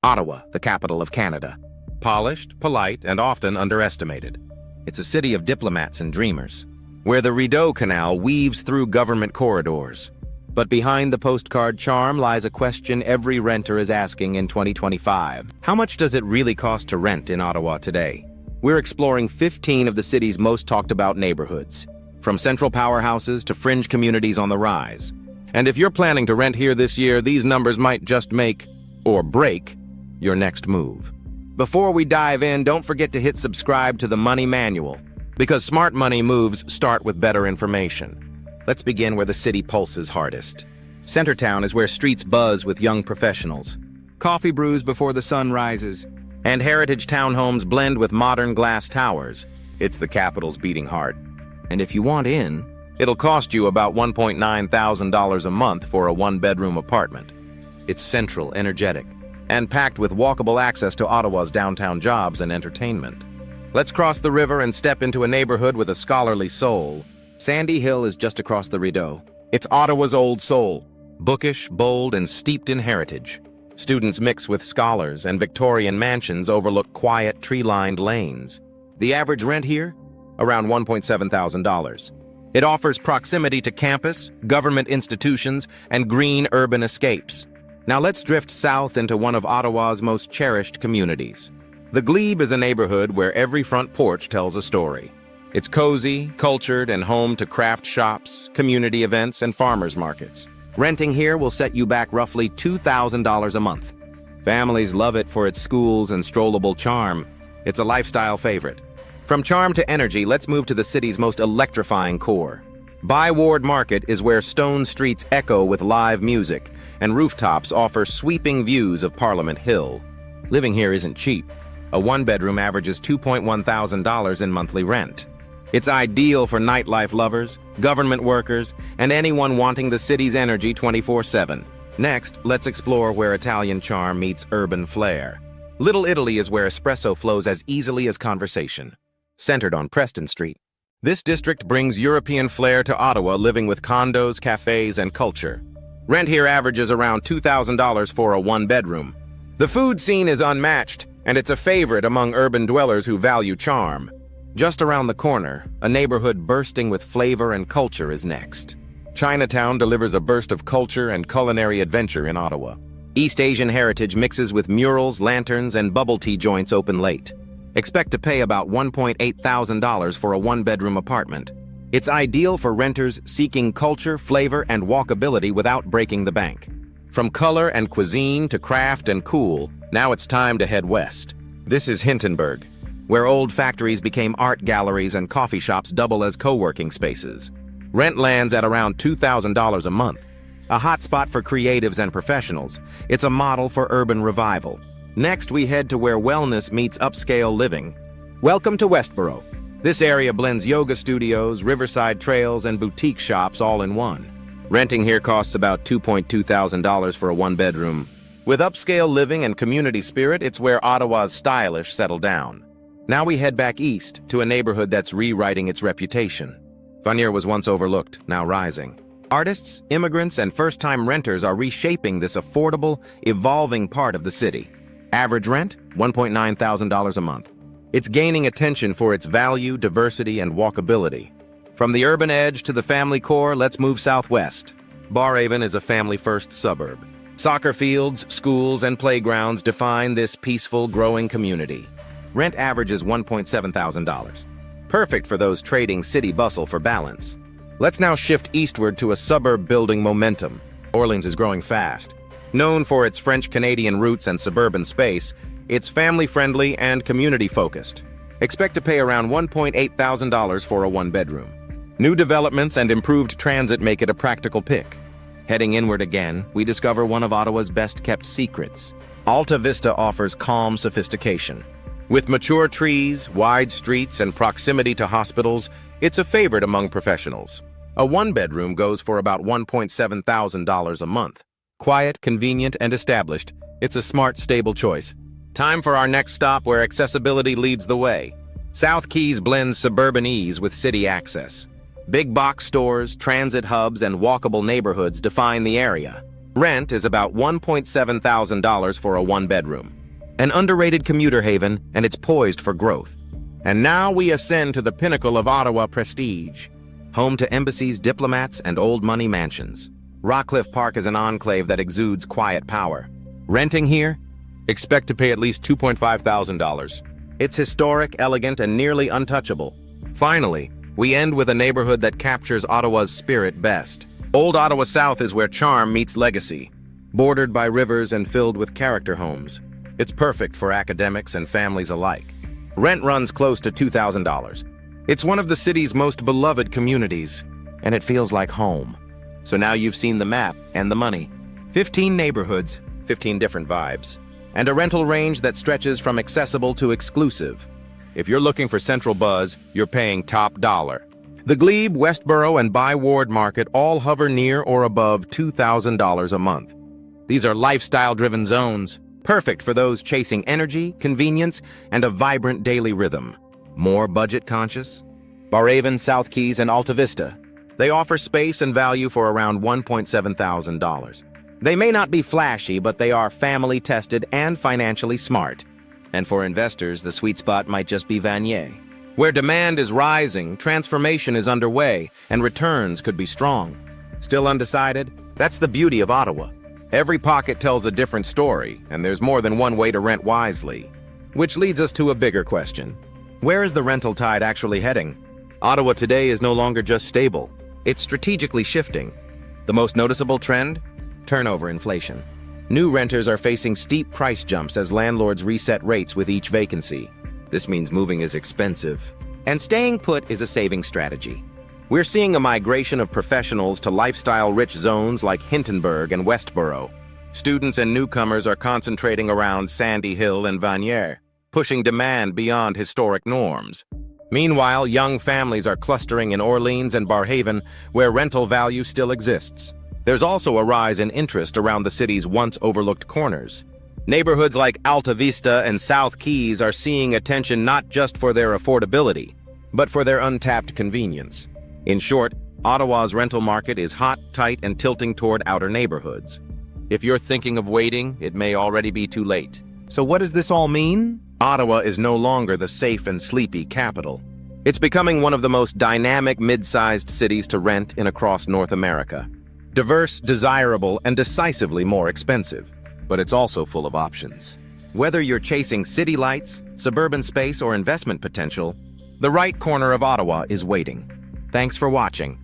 Ottawa, the capital of Canada. Polished, polite, and often underestimated. It's a city of diplomats and dreamers, where the Rideau Canal weaves through government corridors. But behind the postcard charm lies a question every renter is asking in 2025. How much does it really cost to rent in Ottawa today? We're exploring 15 of the city's most talked about neighborhoods, from central powerhouses to fringe communities on the rise. And if you're planning to rent here this year, these numbers might just make, or break, your next move. Before we dive in, don't forget to hit subscribe to the Money Manual, because smart money moves start with better information. Let's begin where the city pulses hardest. Centretown is where streets buzz with young professionals. Coffee brews before the sun rises, and heritage townhomes blend with modern glass towers. It's the capital's beating heart. And if you want in, it'll cost you about $1.9 thousand a month for a one-bedroom apartment. It's central, energetic, and packed with walkable access to Ottawa's downtown jobs and entertainment. Let's cross the river and step into a neighborhood with a scholarly soul. Sandy Hill is just across the Rideau. It's Ottawa's old soul, bookish, bold, and steeped in heritage. Students mix with scholars, and Victorian mansions overlook quiet, tree-lined lanes. The average rent here? Around $1.7 thousand. It offers proximity to campus, government institutions, and green urban escapes. Now let's drift south into one of Ottawa's most cherished communities. The Glebe is a neighborhood where every front porch tells a story. It's cozy, cultured, and home to craft shops, community events, and farmers markets. Renting here will set you back roughly $2,000 a month. Families love it for its schools and strollable charm. It's a lifestyle favorite. From charm to energy, let's move to the city's most electrifying core. Byward Market is where stone streets echo with live music, and rooftops offer sweeping views of Parliament Hill. Living here isn't cheap. A one-bedroom averages $2.1 thousand in monthly rent. It's ideal for nightlife lovers, government workers, and anyone wanting the city's energy 24/7. Next, let's explore where Italian charm meets urban flair. Little Italy is where espresso flows as easily as conversation. Centered on Preston Street, this district brings European flair to Ottawa, living with condos, cafes, and culture. Rent here averages around $2,000 for a one-bedroom. The food scene is unmatched, and it's a favorite among urban dwellers who value charm. Just around the corner, a neighborhood bursting with flavor and culture is next. Chinatown delivers a burst of culture and culinary adventure in Ottawa. East Asian heritage mixes with murals, lanterns, and bubble tea joints open late. Expect to pay about $1.8 thousand for a one-bedroom apartment. It's ideal for renters seeking culture, flavor, and walkability without breaking the bank. From color and cuisine to craft and cool, now it's time to head west. This is Hintonburg, where old factories became art galleries and coffee shops double as co-working spaces. Rent lands at around $2,000 a month. A hotspot for creatives and professionals, it's a model for urban revival. Next, we head to where wellness meets upscale living. Welcome to Westboro. This area blends yoga studios, riverside trails, and boutique shops all in one. Renting here costs about $2.2 thousand for a one-bedroom. With upscale living and community spirit, it's where Ottawa's stylish settle down. Now we head back east to a neighborhood that's rewriting its reputation. Vanier was once overlooked, now rising. Artists, immigrants, and first-time renters are reshaping this affordable, evolving part of the city. Average rent, $1.9 thousand a month. It's gaining attention for its value, diversity, and walkability. From the urban edge to the family core, let's move southwest. Barhaven is a family-first suburb. Soccer fields, schools, and playgrounds define this peaceful, growing community. Rent averages $1.7 thousand. Perfect for those trading city bustle for balance. Let's now shift eastward to a suburb building momentum. Orleans is growing fast. Known for its French-Canadian roots and suburban space, it's family-friendly and community-focused. Expect to pay around $1.8 thousand for a one-bedroom. New developments and improved transit make it a practical pick. Heading inward again, we discover one of Ottawa's best-kept secrets. Alta Vista offers calm sophistication. With mature trees, wide streets, and proximity to hospitals, it's a favorite among professionals. A one-bedroom goes for about $1.7 thousand a month. Quiet, convenient, and established, it's a smart, stable choice. Time for our next stop where accessibility leads the way. South Keys blends suburban ease with city access. Big box stores, transit hubs, and walkable neighborhoods define the area. Rent is about $1,700 for a one-bedroom. An underrated commuter haven, and it's poised for growth. And now we ascend to the pinnacle of Ottawa prestige. Home to embassies, diplomats, and old money mansions. Rockcliffe Park is an enclave that exudes quiet power. Renting here? Expect to pay at least $2,500. It's historic, elegant, and nearly untouchable. Finally, we end with a neighborhood that captures Ottawa's spirit best. Old Ottawa South is where charm meets legacy, bordered by rivers and filled with character homes. It's perfect for academics and families alike. Rent runs close to $2,000. It's one of the city's most beloved communities, and it feels like home. So now you've seen the map and the money. 15 neighborhoods, 15 different vibes, and a rental range that stretches from accessible to exclusive. If you're looking for central buzz, you're paying top dollar. The Glebe, Westboro, and Byward Market all hover near or above $2,000 a month. These are lifestyle-driven zones, perfect for those chasing energy, convenience, and a vibrant daily rhythm. More budget-conscious? Barhaven, South Keys, and Alta Vista. They offer space and value for around $1,700. They may not be flashy, but they are family-tested and financially smart. And for investors, the sweet spot might just be Vanier. Where demand is rising, transformation is underway, and returns could be strong. Still undecided? That's the beauty of Ottawa. Every pocket tells a different story, and there's more than one way to rent wisely. Which leads us to a bigger question. Where is the rental tide actually heading? Ottawa today is no longer just stable. It's strategically shifting. The most noticeable trend? Turnover inflation. New renters are facing steep price jumps as landlords reset rates with each vacancy. This means moving is expensive, and staying put is a saving strategy. We're seeing a migration of professionals to lifestyle-rich zones like Hintonburg and Westboro. Students and newcomers are concentrating around Sandy Hill and Vanier, pushing demand beyond historic norms. Meanwhile, young families are clustering in Orleans and Barhaven, where rental value still exists. There's also a rise in interest around the city's once-overlooked corners. Neighborhoods like Alta Vista and South Keys are seeing attention not just for their affordability, but for their untapped convenience. In short, Ottawa's rental market is hot, tight, and tilting toward outer neighborhoods. If you're thinking of waiting, it may already be too late. So what does this all mean? Ottawa is no longer the safe and sleepy capital. It's becoming one of the most dynamic mid-sized cities to rent in across North America. Diverse, desirable, and decisively more expensive. But it's also full of options. Whether you're chasing city lights, suburban space, or investment potential, the right corner of Ottawa is waiting. Thanks for watching.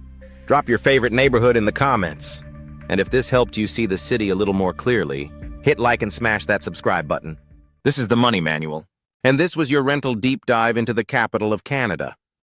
Drop your favorite neighborhood in the comments. And if this helped you see the city a little more clearly, hit like and smash that subscribe button. This is the Money Manual, and this was your rental deep dive into the capital of Canada.